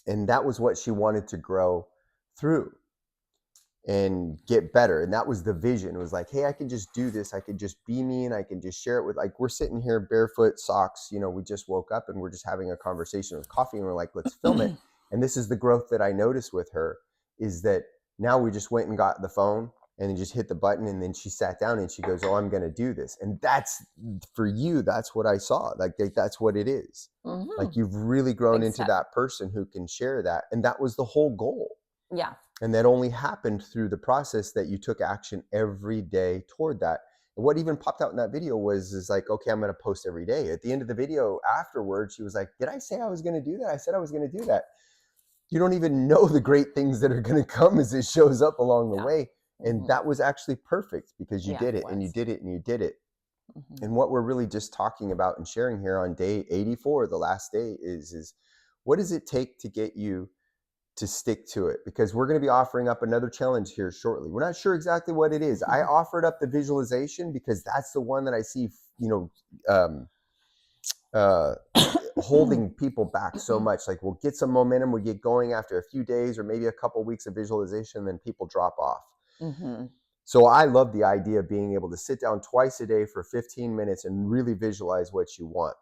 Speaker 1: And that was what she wanted to grow through and get better. And that was the vision. It was like, hey, I can just do this. I could just be me, and I can just share it with, like, we're sitting here barefoot, socks, we just woke up and we're just having a conversation with coffee, and we're like, let's film it. And this is the growth that I noticed with her, is that now we just went and got the phone and then just hit the button, and then she sat down and she goes, oh, I'm going to do this. And that's, for you, that's what I saw. Like that's what it is. Like, you've really grown into that person who can share that. And that was the whole goal.
Speaker 2: Yeah.
Speaker 1: And that only happened through the process that you took action every day toward that. And what even popped out in that video is like, okay, I'm going to post every day. At the end of the video afterwards, she was like, did I say I was going to do that? I said I was going to do that. You don't even know the great things that are going to come as it shows up along the way. And that was actually perfect, because you did it, and you did it, and you did it. And what we're really just talking about and sharing here on day 84, the last day, is what does it take to get you to stick to it? Because we're going to be offering up another challenge here shortly. We're not sure exactly what it is. I offered up the visualization because that's the one that I see, holding people back so much. Like, we'll get some momentum, we get going after a few days or maybe a couple of weeks of visualization, and then people drop off. So I love the idea of being able to sit down twice a day for 15 minutes and really visualize what you want.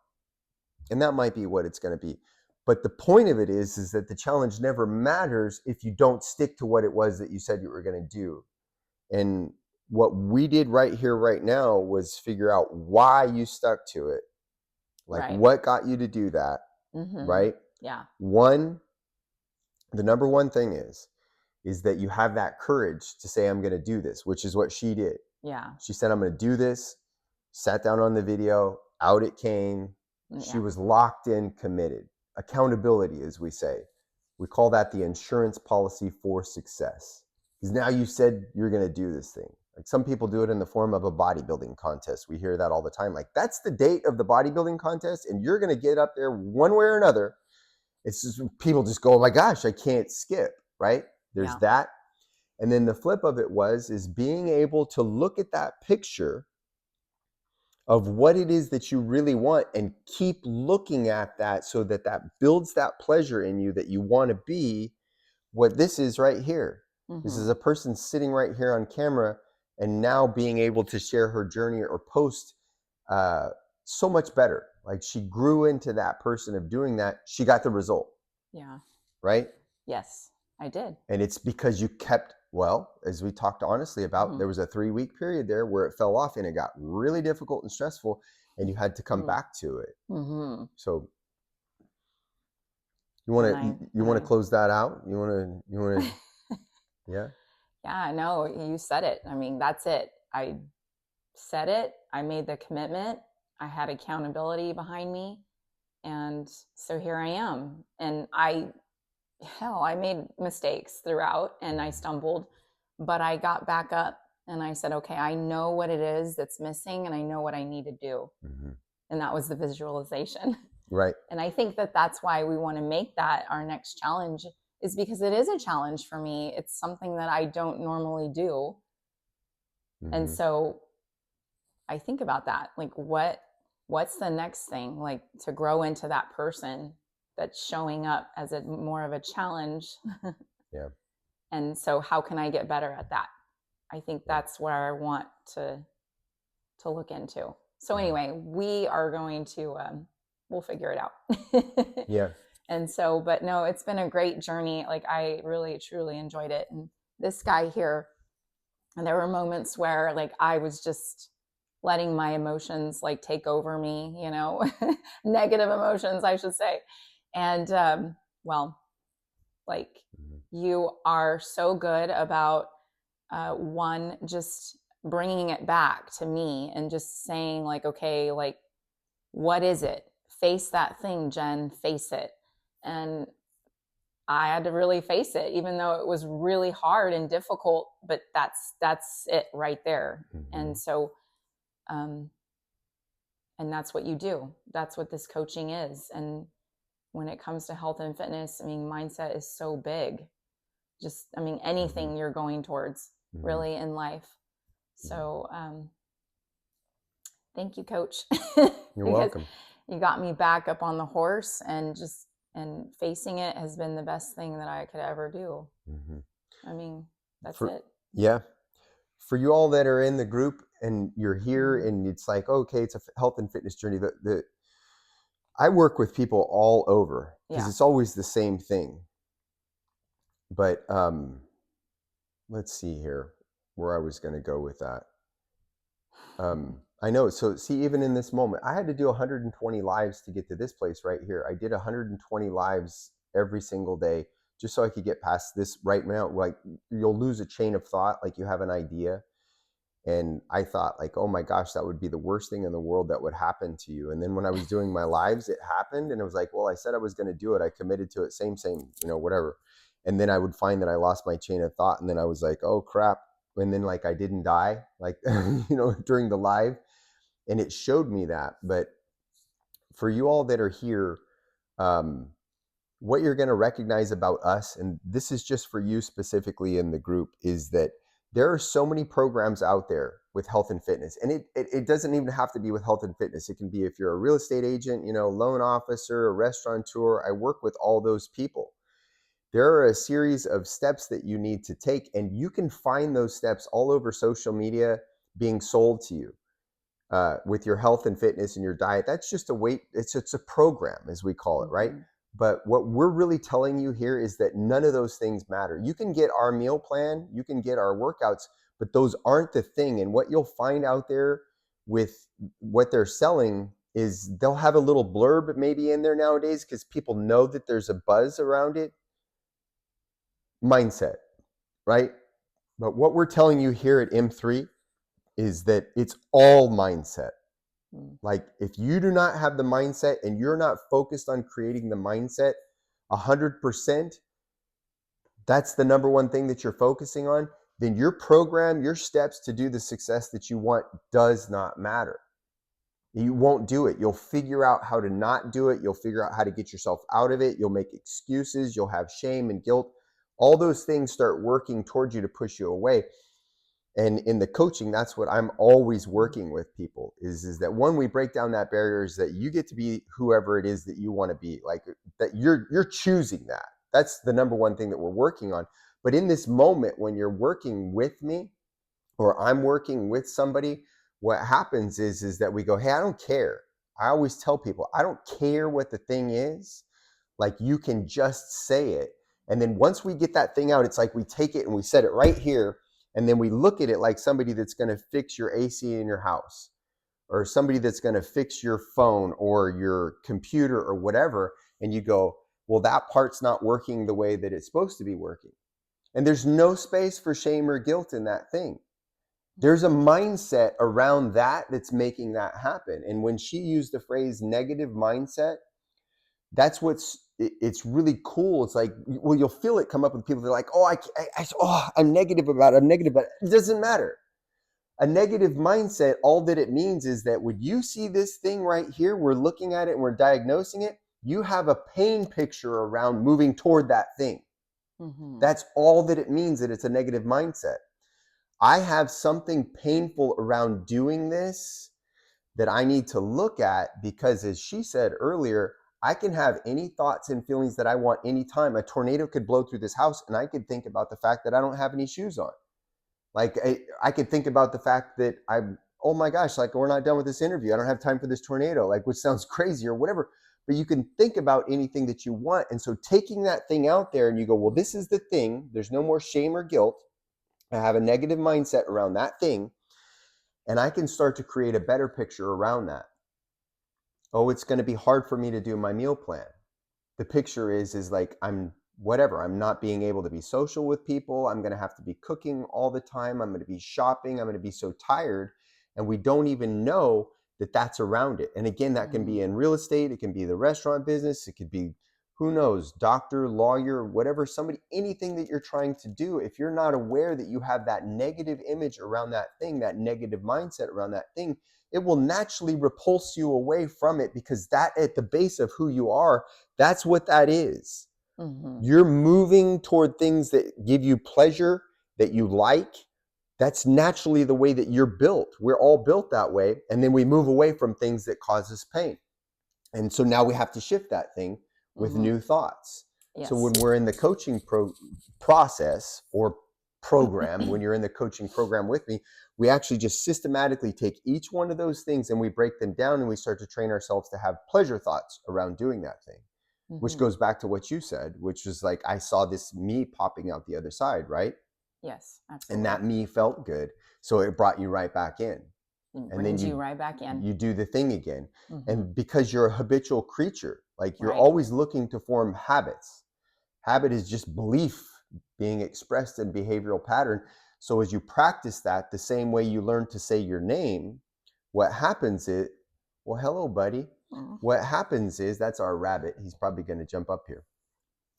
Speaker 1: And that might be what it's going to be. But the point of it is that the challenge never matters if you don't stick to what it was that you said you were going to do. And what we did right here, right now, was figure out why you stuck to it. Like, what got you to do that, right?
Speaker 2: Yeah.
Speaker 1: The number one thing is that you have that courage to say, I'm going to do this, which is what she did.
Speaker 2: Yeah.
Speaker 1: She said, I'm going to do this, sat down on the video, out it came. She was locked in, committed. Accountability, as we say. We call that the insurance policy for success. Because now you said you're going to do this thing. Like, some people do it in the form of a bodybuilding contest. We hear that all the time. Like, that's the date of the bodybuilding contest, and you're going to get up there one way or another. It's just, people just go, oh my gosh, I can't skip, right? There's that. And then the flip of it is being able to look at that picture of what it is that you really want and keep looking at that, so that that builds that pleasure in you that you want to be what this is right here. This is a person sitting right here on camera, and now being able to share her journey or post so much better. Like, she grew into that person of doing that. She got the result.
Speaker 2: Yeah.
Speaker 1: Right?
Speaker 2: Yes, I did.
Speaker 1: And it's because you kept, well, as we talked honestly about, there was a 3-week period there where it fell off and it got really difficult and stressful, and you had to come back to it. So you want to close that out? You want to yeah.
Speaker 2: Yeah, no, you said it. I mean, that's it. I said it. I made the commitment. I had accountability behind me. And so here I am. And I made mistakes throughout, and I stumbled, but I got back up and I said, okay, I know what it is that's missing, and I know what I need to do. And that was the visualization.
Speaker 1: Right.
Speaker 2: And I think that that's why we want to make that our next challenge, is because it is a challenge for me. It's something that I don't normally do. And so I think about that, like, what's the next thing, like, to grow into that person that's showing up as a more of a challenge.
Speaker 1: Yeah.
Speaker 2: And so how can I get better at that? I think that's where I want to look into. So anyway, we are going to, we'll figure it out.
Speaker 1: Yeah.
Speaker 2: And so, but no, it's been a great journey. Like, I really, truly enjoyed it. And this guy here, and there were moments where, like, I was just letting my emotions, like, take over me, you know, negative emotions, I should say. And, well, like, you are so good about, one, just bringing it back to me and just saying, like, okay, like, what is it? Face that thing, Jen, face it. And I had to really face it, even though it was really hard and difficult, but that's it right there. And so, and that's what you do. That's what this coaching is. And when it comes to health and fitness, I mean, mindset is so big. Just, I mean, anything you're going towards really in life. So, thank you, Coach.
Speaker 1: You're welcome.
Speaker 2: You got me back up on the horse, and facing it has been the best thing that I could ever do. I mean, that's it.
Speaker 1: Yeah. For you all that are in the group and you're here and it's like, okay, it's a health and fitness journey. I work with people all over because it's always the same thing. But let's see here where I was going to go with that. I know. So see, even in this moment, I had to do 120 lives to get to this place right here. I did 120 lives every single day just so I could get past this right now. Like, you'll lose a chain of thought, like you have an idea. And I thought, like, oh my gosh, that would be the worst thing in the world that would happen to you. And then when I was doing my lives, it happened. And it was like, well, I said I was going to do it. I committed to it. Same, you know, whatever. And then I would find that I lost my chain of thought. And then I was like, oh crap. And then, like, I didn't die, like, you know, during the live. And it showed me that. But for you all that are here, what you're going to recognize about us, and this is just for you specifically in the group, is that there are so many programs out there with health and fitness. And it doesn't even have to be with health and fitness. It can be if you're a real estate agent, you know, loan officer, a restaurateur. I work with all those people. There are a series of steps that you need to take, and you can find those steps all over social media being sold to you with your health and fitness and your diet. That's just it's a program, as we call it, right? But what we're really telling you here is that none of those things matter. You can get our meal plan, you can get our workouts, but those aren't the thing. And what you'll find out there with what they're selling is they'll have a little blurb maybe in there nowadays because people know that there's a buzz around it. Mindset, right? But what we're telling you here at M3 is that it's all mindset. Like, if you do not have the mindset and you're not focused on creating the mindset 100%, that's the number one thing that you're focusing on, then your program, your steps to do the success that you want does not matter. You won't do it. You'll figure out how to not do it. You'll figure out how to get yourself out of it. You'll make excuses. You'll have shame and guilt. All those things start working towards you to push you away. And in the coaching, that's what I'm always working with people is that one, we break down that barrier is that you get to be whoever it is that you want to be, like that you're choosing that. That's the number one thing that we're working on. But in this moment, when you're working with me or I'm working with somebody, what happens is that we go, hey, I don't care. I always tell people, I don't care what the thing is. Like, you can just say it. And then once we get that thing out, it's like we take it and we set it right here. And then we look at it like somebody that's going to fix your AC in your house, or somebody that's going to fix your phone or your computer or whatever. And you go, well, that part's not working the way that it's supposed to be working. And there's no space for shame or guilt in that thing. There's a mindset around that that's making that happen. And when she used the phrase negative mindset, that's it's really cool. It's like, well, you'll feel it come up with people. They're like, oh, I'm negative about it. I'm negative about it. It doesn't matter. A negative mindset, all that it means is that when you see this thing right here, we're looking at it and we're diagnosing it, you have a pain picture around moving toward that thing.
Speaker 2: Mm-hmm.
Speaker 1: That's all that it means, that it's a negative mindset. I have something painful around doing this that I need to look at, because as she said earlier, I can have any thoughts and feelings that I want anytime. A tornado could blow through this house and I could think about the fact that I don't have any shoes on. Like I could think about the fact that oh my gosh, like we're not done with this interview. I don't have time for this tornado, like, which sounds crazy or whatever. But you can think about anything that you want. And so taking that thing out there and you go, well, this is the thing. There's no more shame or guilt. I have a negative mindset around that thing. And I can start to create a better picture around that. Oh, it's going to be hard for me to do my meal plan. The picture is like, I'm not being able to be social with people. I'm going to have to be cooking all the time. I'm going to be shopping. I'm going to be so tired. And we don't even know that that's around it. And again, that can be in real estate. It can be the restaurant business. It could be, who knows, doctor, lawyer, whatever, somebody, anything that you're trying to do. If you're not aware that you have that negative image around that thing, that negative mindset around that thing, it will naturally repulse you away from it, because that at the base of who you are, that's what that is. Mm-hmm. You're moving toward things that give you pleasure, that you like. That's naturally the way that you're built. We're all built that way. And then we move away from things that cause us pain. And so now we have to shift that thing with new thoughts. Yes. So when we're in the coaching process or program, when you're in the coaching program with me, we actually just systematically take each one of those things and we break them down, and we start to train ourselves to have pleasure thoughts around doing that thing, which goes back to what you said, which is like, I saw this me popping out the other side, right?
Speaker 2: Yes, absolutely.
Speaker 1: And that me felt good. So it brought you right back in.
Speaker 2: And then you right back in.
Speaker 1: You do the thing again. And because you're a habitual creature, like you're always looking to form habits. Habit is just belief being expressed in behavioral pattern. So as you practice that, the same way you learn to say your name, what happens is, well, hello, buddy. What happens is, that's our rabbit. He's probably going to jump up here.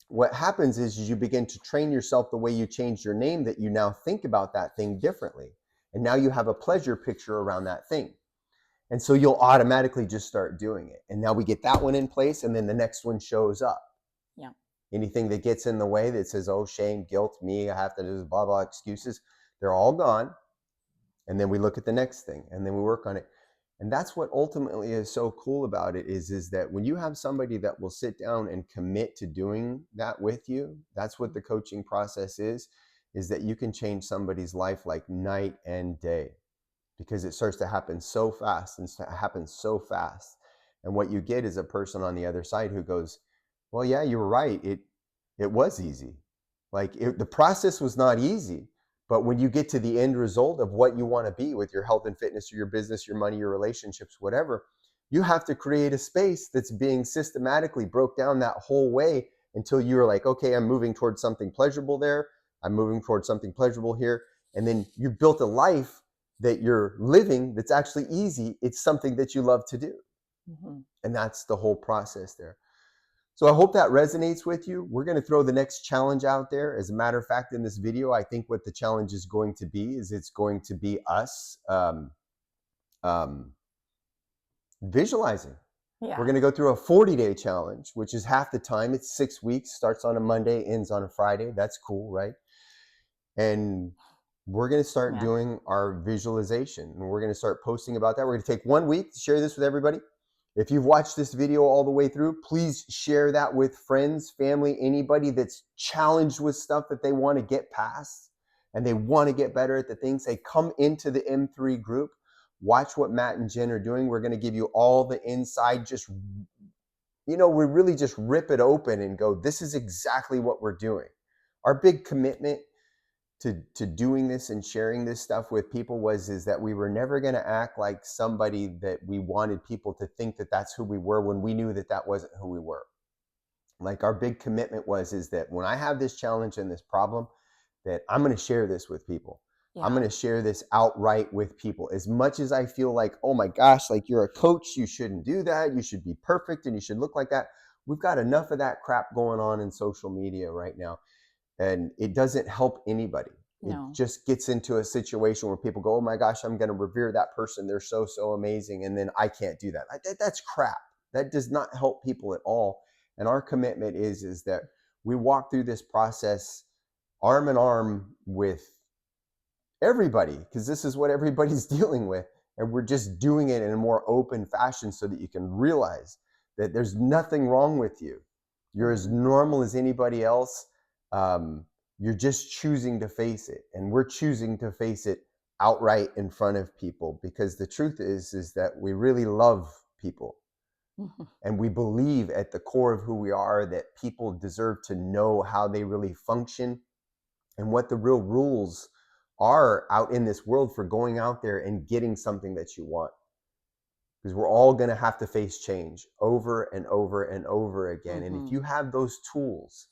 Speaker 1: What happens is you begin to train yourself the way you changed your name, that you now think about that thing differently. And now you have a pleasure picture around that thing. And so you'll automatically just start doing it. And now we get that one in place, and then the next one shows up.
Speaker 2: Yeah.
Speaker 1: Anything that gets in the way that says, oh, shame, guilt, me, I have to do this, blah, blah, excuses, they're all gone. And then we look at the next thing, and then we work on it. And that's what ultimately is so cool about it is that when you have somebody that will sit down and commit to doing that with you, that's what the coaching process is that you can change somebody's life like night and day, because it starts to happen so fast and happens so fast. And what you get is a person on the other side who goes, well, yeah, you're right. It was easy. Like the process was not easy. But when you get to the end result of what you want to be with your health and fitness or your business, your money, your relationships, whatever, you have to create a space that's being systematically broke down that whole way until you're like, okay, I'm moving towards something pleasurable there. I'm moving towards something pleasurable here. And then you built a life that you're living that's actually easy. It's something that you love to do. And that's the whole process there. So I hope that resonates with you. We're going to throw the next challenge out there. As a matter of fact, in this video, I think what the challenge is going to be is it's going to be us visualizing.
Speaker 2: Yeah.
Speaker 1: We're going to go through a 40-day challenge, which is half the time. It's 6 weeks, starts on a Monday, ends on a Friday. That's cool, right? And we're going to start
Speaker 2: Yeah.
Speaker 1: doing our visualization, and we're going to start posting about that. We're going to take 1 week to share this with everybody. If you've watched this video all the way through, please share that with friends, family, anybody that's challenged with stuff that they want to get past and they want to get better at the things. They come into the M3 group, watch what Matt and Jen are doing. We're going to give you all the inside, just, we really just rip it open and go, this is exactly what we're doing. Our big commitment to doing this and sharing this stuff with people is that we were never going to act like somebody that we wanted people to think that that's who we were when we knew that that wasn't who we were. Like, our big commitment is that when I have this challenge and this problem, that I'm going to share this with people. Yeah. I'm going to share this outright with people. As much as I feel like, oh my gosh, like, you're a coach, you shouldn't do that, you should be perfect and you should look like that. We've got enough of that crap going on in social media right now. And it doesn't help anybody. No. It just gets into a situation where people go, oh my gosh, I'm going to revere that person. They're so amazing. And then I can't do that. That's crap. That does not help people at all. And our commitment is that we walk through this process arm in arm with everybody, because this is what everybody's dealing with. And we're just doing it in a more open fashion so that you can realize that there's nothing wrong with you. You're as normal as anybody else. You're just choosing to face it, and we're choosing to face it outright in front of people, because the truth is that we really love people. Mm-hmm. And we believe at the core of who we are that people deserve to know how they really function and what the real rules are out in this world for going out there and getting something that you want. Because we're all going to have to face change over and over and over again. Mm-hmm. And if you have those tools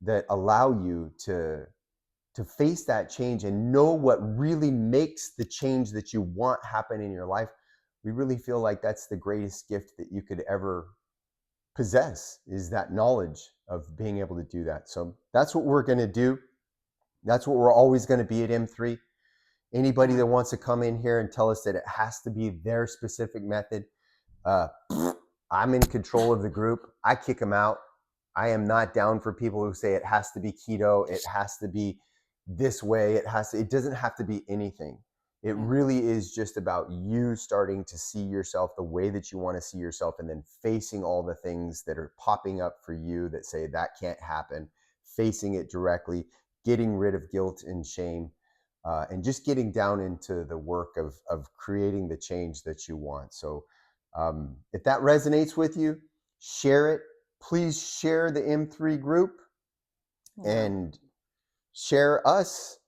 Speaker 1: that allow you to face that change and know what really makes the change that you want happen in your life, we really feel like that's the greatest gift that you could ever possess, is that knowledge of being able to do that. So that's what we're going to do. That's what we're always going to be at M3. Anybody that wants to come in here and tell us that it has to be their specific method, I'm in control of the group. I kick them out. I am not down for people who say it has to be keto, it has to be this way, it doesn't have to be anything. It really is just about you starting to see yourself the way that you want to see yourself, and then facing all the things that are popping up for you that say that can't happen, facing it directly, getting rid of guilt and shame, and just getting down into the work of creating the change that you want. So if that resonates with you, share it. Please share the M3 group and share us,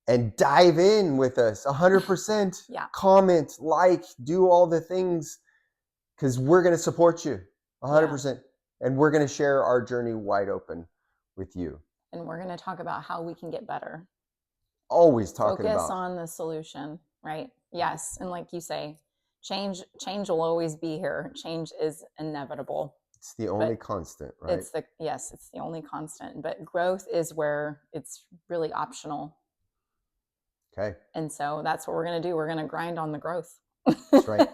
Speaker 1: and dive in with us 100%. Comment, like, do all the things, because we're going to support you 100%. And we're going to share our journey wide open with you.
Speaker 2: And we're going to talk about how we can get better.
Speaker 1: Always talking about.
Speaker 2: Focus on the solution, right? Yes. And like you say, change will always be here. Change is inevitable.
Speaker 1: It's the only constant, right?
Speaker 2: It's the only constant, but growth is where it's really optional.
Speaker 1: Okay.
Speaker 2: And so that's what we're going to do. We're going to grind on the growth.
Speaker 1: That's right.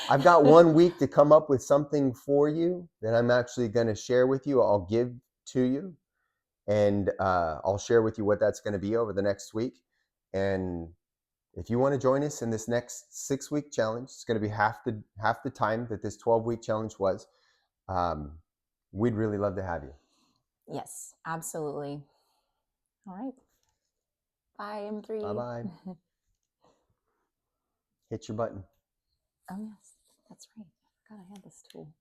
Speaker 1: I've got 1 week to come up with something for you that I'm actually going to share with you. I'll give to you, and I'll share with you what that's going to be over the next week. And if you want to join us in this next 6-week challenge, it's going to be half the time that this 12-week challenge was. We'd really love to have you.
Speaker 2: Yes, absolutely. All right. Bye, M3.
Speaker 1: Bye-bye. Hit your button.
Speaker 2: Oh, yes. That's right. I forgot I had this tool.